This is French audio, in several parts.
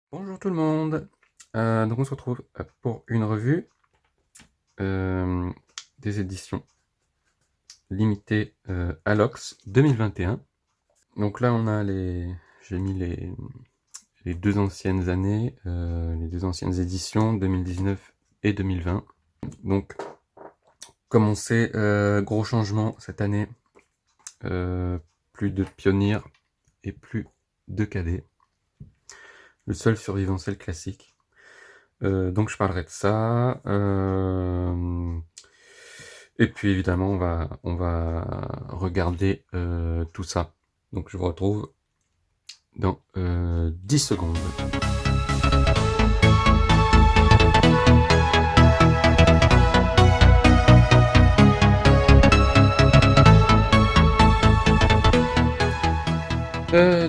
Bonjour tout le monde. Donc on se retrouve pour une revue des éditions limitées Alox 2021. Donc là on a j'ai mis les deux anciennes années, les deux anciennes éditions 2019 et 2020. Donc comme on sait, gros changement cette année, plus de pionniers et plus de cadets. Le seul survivant c'est le classique. Donc je parlerai de ça. Et puis évidemment, on va regarder tout ça. Donc je vous retrouve dans 10 secondes.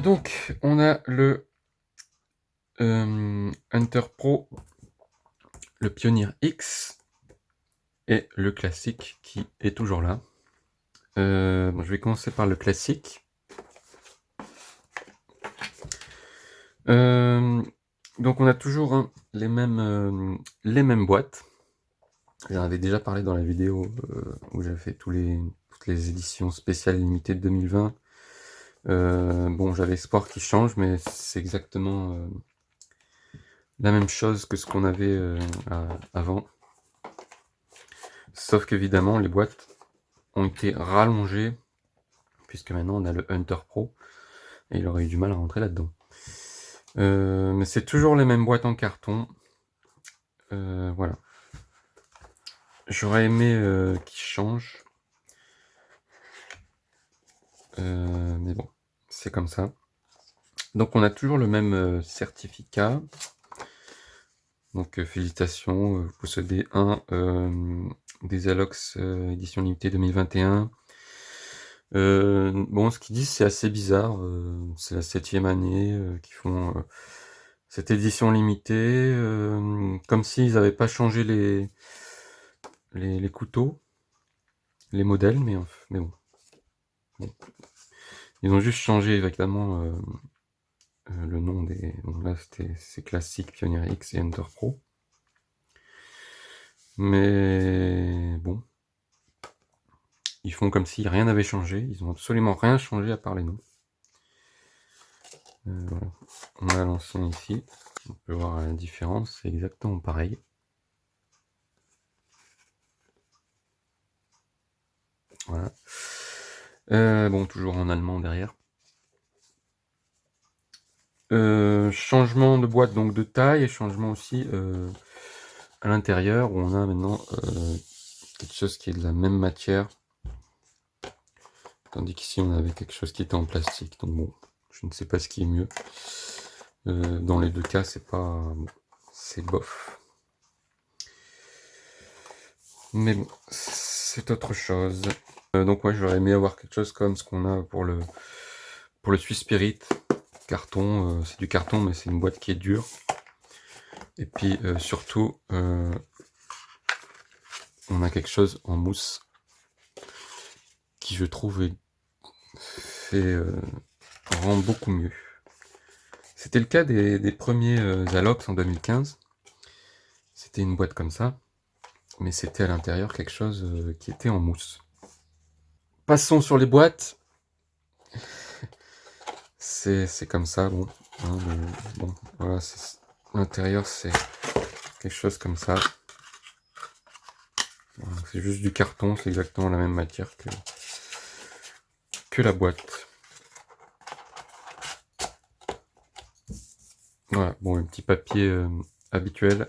Donc on a le Hunter Pro, le Pioneer X et le classique qui est toujours là. Bon, je vais commencer par le classique. Donc on a toujours les mêmes boîtes. J'en avais déjà parlé dans la vidéo où j'avais fait toutes les éditions spéciales limitées de 2020. Bon, j'avais espoir qu'ils changent, mais c'est exactement la même chose que ce qu'on avait avant. Sauf qu'évidemment, les boîtes ont été rallongées, puisque maintenant on a le Hunter Pro, et il aurait eu du mal à rentrer là-dedans. Mais c'est toujours les mêmes boîtes en carton. Voilà. J'aurais aimé qu'ils changent. Mais bon, c'est comme ça. Donc on a toujours le même certificat. Donc félicitations, vous possédez un des Alox édition limitée 2021. Bon, ce qu'ils disent c'est assez bizarre, c'est la 7e année qu'ils font cette édition limitée, comme s'ils n'avaient pas changé les couteaux, les modèles, mais bon. Ils ont juste changé évidemment le nom des... Donc là c'est classique, Pioneer X et Hunter Pro. Mais bon, ils font comme si rien n'avait changé, ils ont absolument rien changé à part les noms. Voilà. On a l'ancien ici, on peut voir la différence, c'est exactement pareil. Voilà. Bon, toujours en allemand derrière. Changement de boîte, donc de taille, et changement aussi à l'intérieur, où on a maintenant quelque chose qui est de la même matière, tandis qu'ici on avait quelque chose qui était en plastique. Donc bon, je ne sais pas ce qui est mieux. Dans les deux cas, c'est pas... c'est bof. Mais bon, c'est autre chose. Donc ouais, j'aurais aimé avoir quelque chose comme ce qu'on a pour le Swiss Spirit. Carton, c'est du carton, mais c'est une boîte qui est dure. Et puis surtout, on a quelque chose en mousse qui, je trouve, rend beaucoup mieux. C'était le cas des premiers Alox en 2015. C'était une boîte comme ça, mais c'était à l'intérieur quelque chose qui était en mousse. Passons sur les boîtes. C'est comme ça, bon. Hein, bon, voilà, l'intérieur c'est quelque chose comme ça. Voilà, c'est juste du carton, c'est exactement la même matière que la boîte. Voilà, bon, un petit papier habituel.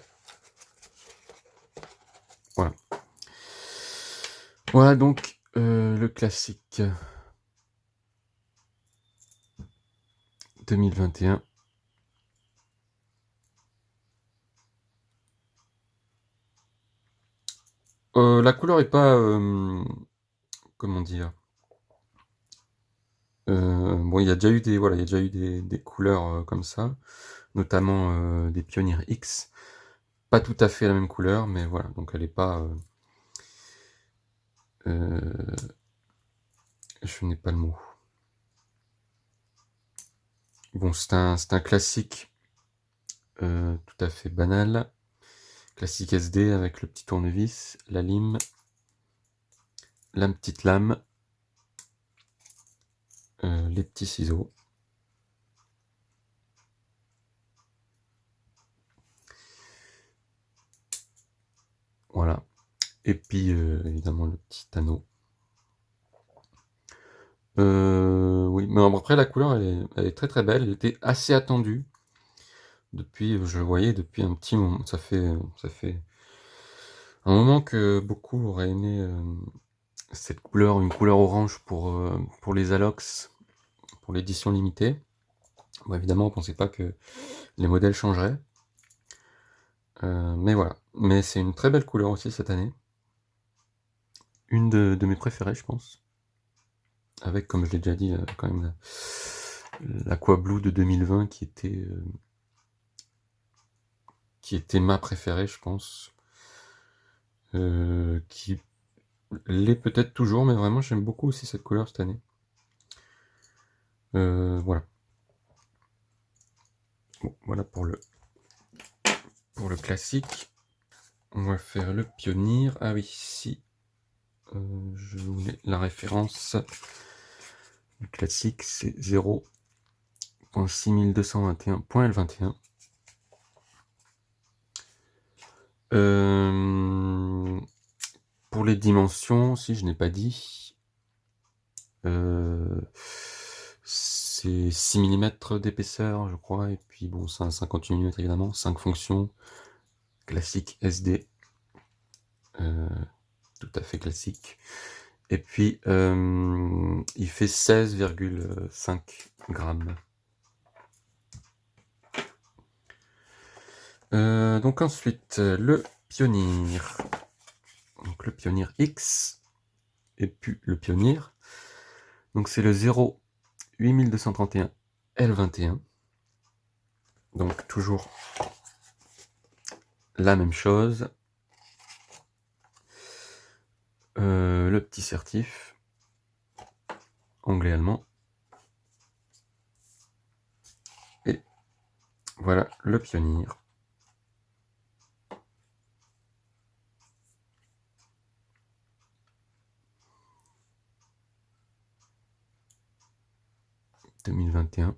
Voilà. Voilà donc le classique 2021. La couleur est pas... comment dire, bon, il y a déjà eu des couleurs comme ça, notamment des Pioneer X. Pas tout à fait la même couleur, mais voilà, donc elle est pas... je n'ai pas le mot. Bon, c'est un classique tout à fait banal. Classique SD avec le petit tournevis, la lime, la petite lame, les petits ciseaux. Voilà. Et puis évidemment le petit anneau. Oui, mais après la couleur elle est très très belle, elle était assez attendue. Depuis, je le voyais depuis un petit moment, ça fait un moment que beaucoup auraient aimé cette couleur, une couleur orange pour les Alox, pour l'édition limitée. Bon, évidemment, on pensait pas que les modèles changeraient. Mais voilà. Mais c'est une très belle couleur aussi cette année. Une de mes préférées, je pense. Avec, comme je l'ai déjà dit, quand même l'Aqua Blue de 2020 qui était ma préférée, je pense. Qui l'est peut-être toujours, mais vraiment j'aime beaucoup aussi cette couleur cette année. Voilà. Bon, voilà pour le classique. On va faire le pionnier. Ah oui, si je voulais la référence. Le classique, c'est 0.6221.L21. Pour les dimensions, si je n'ai pas dit, c'est 6 mm d'épaisseur, je crois, et puis bon, c'est un 58 mm évidemment, 5 fonctions, classique SD, tout à fait classique. Et puis, il fait 16,5 grammes. Donc ensuite, le Pionnier. Donc le Pionnier X, et puis le Pionnier. Donc c'est le 08231 L21. Donc toujours la même chose. Le petit certif, anglais-allemand. Et voilà le Pionnier. « 2021.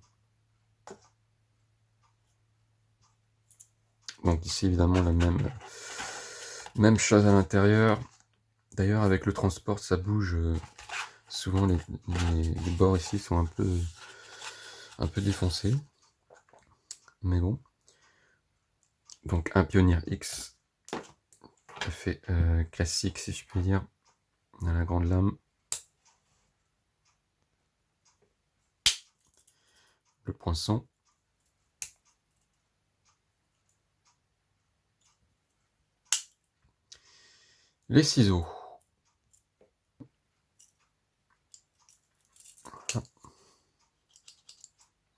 Donc ici évidemment la même chose à l'intérieur. D'ailleurs avec le transport ça bouge. Souvent les bords ici sont un peu défoncés. Mais bon. Donc un Pionnier X. Tout à fait classique si je puis dire. On a la grande lame. Le poinçon. Les ciseaux.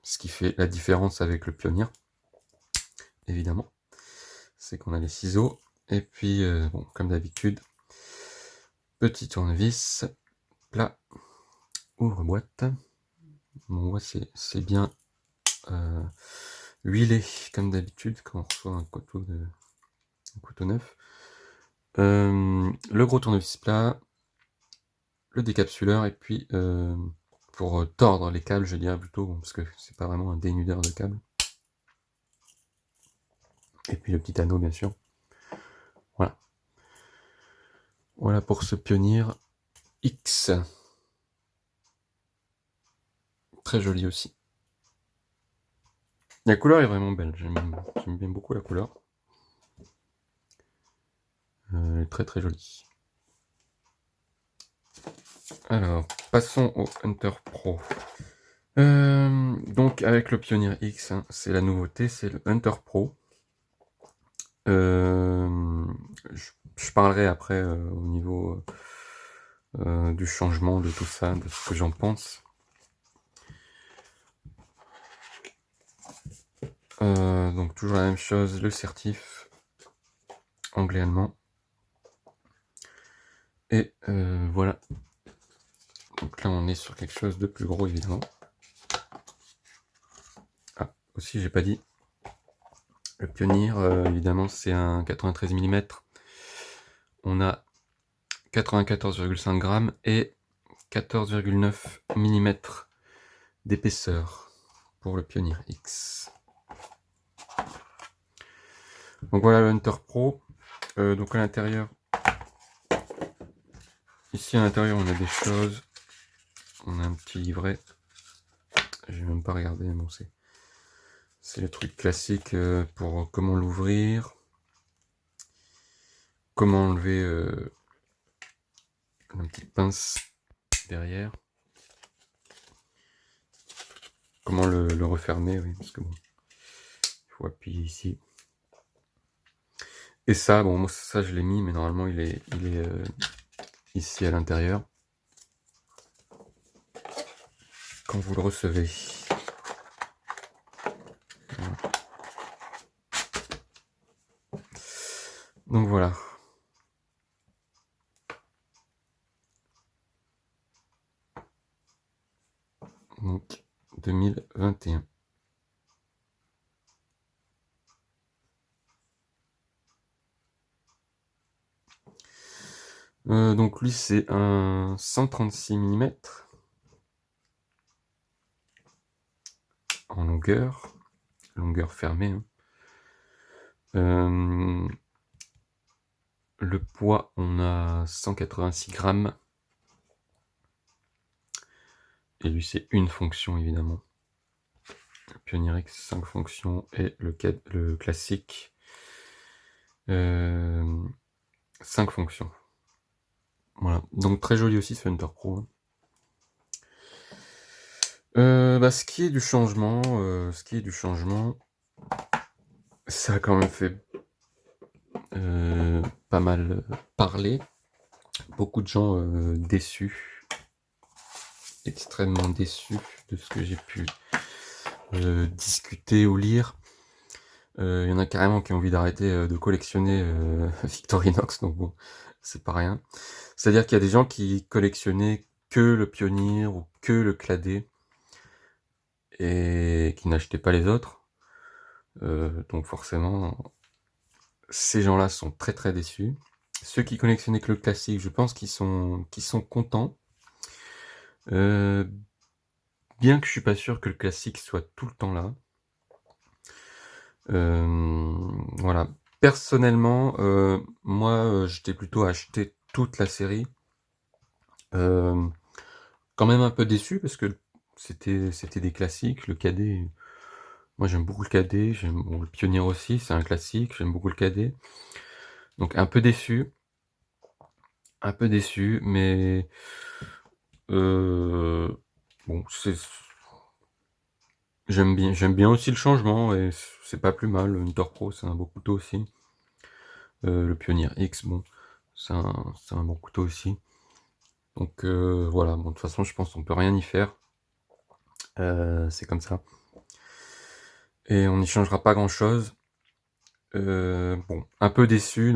Ce qui fait la différence avec le Pionnier, évidemment, c'est qu'on a les ciseaux. Et puis, bon, comme d'habitude, petit tournevis, plat, ouvre-boîte. Bon, ouais, c'est bien huilé, comme d'habitude, quand on reçoit un couteau neuf. Le gros tournevis plat, le décapsuleur, et puis pour tordre les câbles, je dirais plutôt, parce que c'est pas vraiment un dénudeur de câbles. Et puis le petit anneau, bien sûr. Voilà. Voilà pour ce Pionnier X. Très joli aussi. La couleur est vraiment belle, j'aime bien beaucoup la couleur. Elle est très très jolie. Alors, passons au Hunter Pro. Donc avec le Pionnier X, hein, c'est la nouveauté, c'est le Hunter Pro. Je parlerai après au niveau du changement, de tout ça, de ce que j'en pense. Donc toujours la même chose, le certif, anglais-allemand. Et voilà. Donc là on est sur quelque chose de plus gros évidemment. Ah, aussi j'ai pas dit, Le Pioneer, évidemment, c'est un 93 mm. On a 94,5 grammes et 14,9 mm d'épaisseur pour le Pioneer X. Donc voilà le Hunter Pro. Donc à l'intérieur, ici à l'intérieur, on a des choses. On a un petit livret. Je vais même pas regarder, bon c'est le truc classique pour comment l'ouvrir, comment enlever une petite pince derrière, comment le refermer, oui, parce que bon, il faut appuyer ici. Et ça, bon, moi ça je l'ai mis, mais normalement il est ici à l'intérieur. Quand vous le recevez. Voilà. Donc voilà. Donc 2021. Donc lui c'est un 136 mm en longueur fermée. Hein. Le poids, on a 186 grammes. Et lui c'est une fonction évidemment. Le Pioneer X 5 fonctions et le classique 5 fonctions. Voilà, donc très joli aussi ce Hunter Pro. Ce qui est du changement, ça a quand même fait pas mal parler. Beaucoup de gens déçus, extrêmement déçus de ce que j'ai pu discuter ou lire. Il y en a carrément qui ont envie d'arrêter de collectionner Victorinox, donc bon, c'est pas rien. C'est-à-dire qu'il y a des gens qui collectionnaient que le Pioneer ou que le Cladet et qui n'achetaient pas les autres. Donc forcément, ces gens-là sont très très déçus. Ceux qui collectionnaient que le classique, je pense qu'ils sont contents. Bien que je suis pas sûr que le classique soit tout le temps là. Voilà. Personnellement, moi, j'étais plutôt à acheter toute la série. Quand même un peu déçu parce que c'était des classiques. Le cadet, moi j'aime beaucoup le cadet, bon, le Pioneer aussi, c'est un classique, j'aime beaucoup le cadet. Donc un peu déçu, mais bon, j'aime bien aussi le changement et c'est pas plus mal. Le Hunter Pro, c'est un beau couteau aussi. Le Pioneer X, bon, c'est un bon couteau aussi. Donc voilà, bon, de toute façon, je pense qu'on peut rien y faire. C'est comme ça. Et on n'y changera pas grand-chose. Bon, un peu déçu,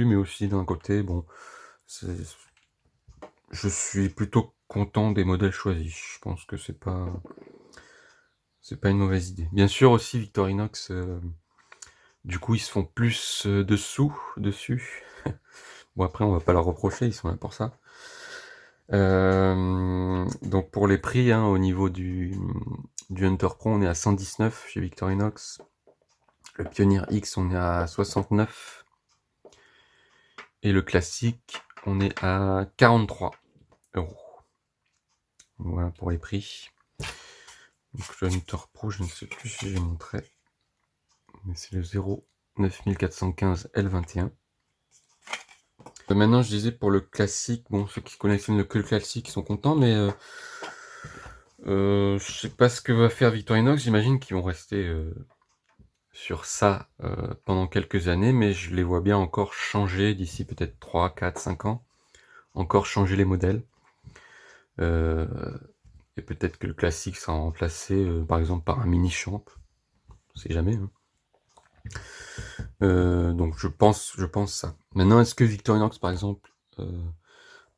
mais aussi d'un côté, bon, je suis plutôt content des modèles choisis. Je pense que c'est pas une mauvaise idée. Bien sûr aussi Victorinox, du coup ils se font plus dessus. Bon après on va pas leur reprocher, ils sont là pour ça. Donc pour les prix, hein, au niveau du Hunter Pro, on est à 119 chez Victorinox. Le Pioneer X, on est à 69. Et le classique, on est à 43 €. Voilà pour les prix. Donc le Hunter Pro, je ne sais plus si j'ai montré, mais c'est le 09415 L21. Maintenant, je disais pour le classique, bon, ceux qui collectionnent que le classique, ils sont contents, mais je sais pas ce que va faire Victorinox. J'imagine qu'ils vont rester sur ça pendant quelques années, mais je les vois bien encore changer d'ici peut-être 3, 4, 5 ans. Encore changer les modèles. Et peut-être que le classique sera remplacé par exemple par un mini champ. On sait jamais. Hein. Donc je pense ça. Maintenant, est-ce que Victorinox par exemple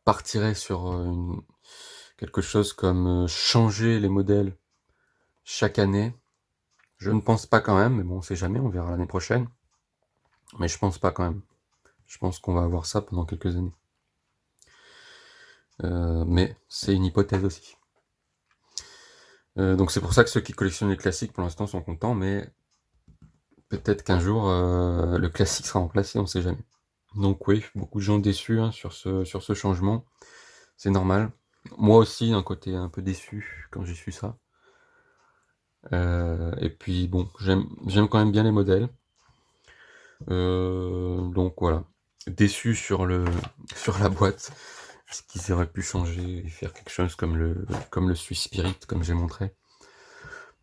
partirait sur quelque chose comme changer les modèles chaque année? Je ne pense pas quand même, mais bon, on sait jamais, on verra l'année prochaine. Mais je pense pas quand même. Je pense qu'on va avoir ça pendant quelques années. Mais c'est une hypothèse aussi. Donc c'est pour ça que ceux qui collectionnent les classiques pour l'instant sont contents, mais peut-être qu'un jour le classique sera remplacé, on sait jamais. Donc oui, beaucoup de gens déçus hein, sur ce changement, c'est normal. Moi aussi, d'un côté un peu déçu quand j'ai su ça. Et puis bon, j'aime quand même bien les modèles. Donc voilà, déçu sur la boîte, parce qu'ils auraient pu changer et faire quelque chose comme le Swiss Spirit, comme j'ai montré.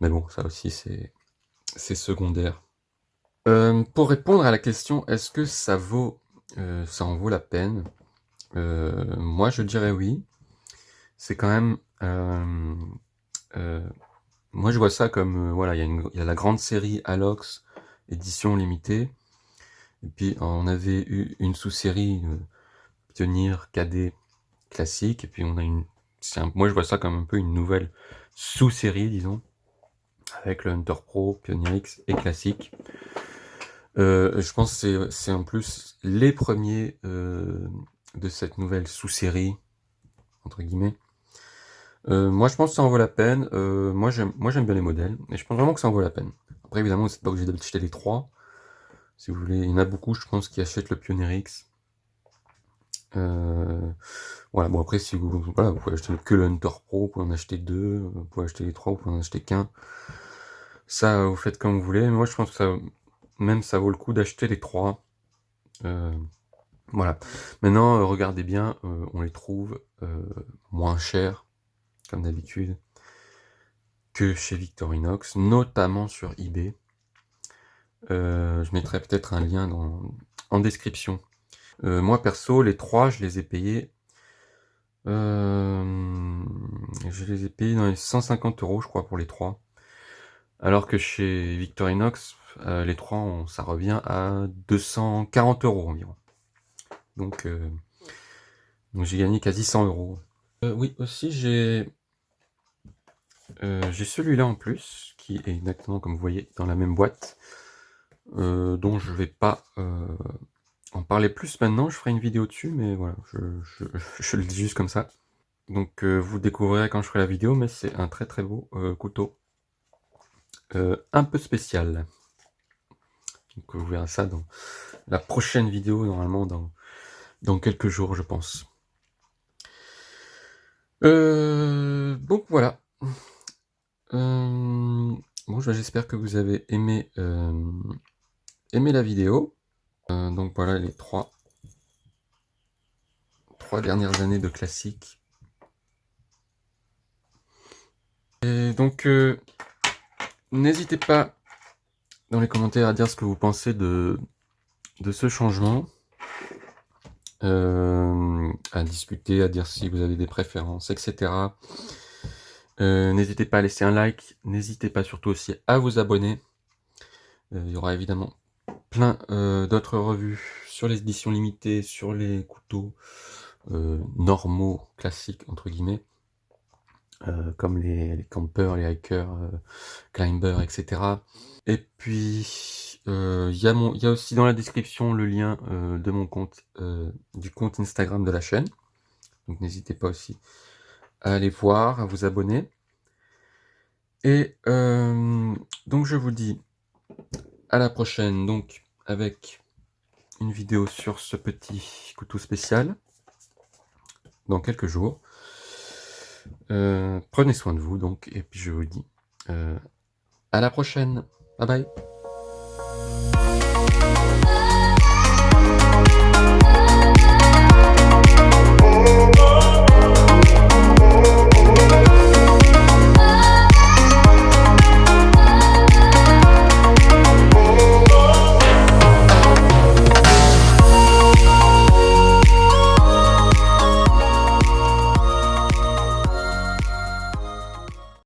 Mais bon, ça aussi c'est secondaire. Pour répondre à la question, est-ce que ça en vaut la peine? Moi je dirais oui. C'est quand même, moi je vois ça comme, voilà, il y a la grande série Alox, édition limitée, et puis on avait eu une sous-série Pioneer KD classique, et puis on a moi je vois ça comme un peu une nouvelle sous-série, disons, avec le Hunter Pro, Pioneer X et classique. Je pense que c'est en plus les premiers de cette nouvelle sous-série, entre guillemets. Moi je pense que ça en vaut la peine. Moi j'aime bien les modèles, et je pense vraiment que ça en vaut la peine. Après évidemment, vous n'êtes pas obligé d'acheter les trois. Si vous voulez, il y en a beaucoup, je pense, qui achètent le Pioneer X. Voilà, bon après si vous pouvez acheter que le Hunter Pro, vous pouvez en acheter deux, vous pouvez acheter les trois, vous pouvez en acheter qu'un. Ça, vous faites comme vous voulez. Moi je pense que ça vaut le coup d'acheter les trois. Voilà. Maintenant, regardez bien, on les trouve moins chers, comme d'habitude, que chez Victorinox, notamment sur eBay. Je mettrai peut-être un lien en description. Moi perso, les trois, je les ai payés dans les 150 €, je crois, pour les trois. Alors que chez Victorinox, les trois, ça revient à 240 € environ. Donc j'ai gagné quasi 100 €. Oui, aussi j'ai celui-là en plus, qui est exactement comme vous voyez dans la même boîte, dont je vais pas en parler plus maintenant. Je ferai une vidéo dessus, mais voilà, je le dis juste comme ça. Donc vous découvrirez quand je ferai la vidéo, mais c'est un très très beau couteau. Un peu spécial. Donc vous verrez ça dans la prochaine vidéo, normalement dans quelques jours, je pense. Donc voilà. Bon, j'espère que vous avez aimé la vidéo. Donc voilà les trois dernières années de classique. Et donc n'hésitez pas dans les commentaires à dire ce que vous pensez de ce changement. À discuter, à dire si vous avez des préférences, etc. N'hésitez pas à laisser un like, n'hésitez pas surtout aussi à vous abonner. Il y aura évidemment plein d'autres revues sur les éditions limitées, sur les couteaux normaux, classiques, entre guillemets, comme les campers, les hikers, climbers, etc. Et puis, il y a aussi dans la description le lien de mon compte, du compte Instagram de la chaîne. Donc n'hésitez pas aussi à aller voir, à vous abonner. Et donc je vous dis à la prochaine, donc avec une vidéo sur ce petit couteau spécial dans quelques jours. Prenez soin de vous donc, et puis je vous dis à la prochaine. Bye bye.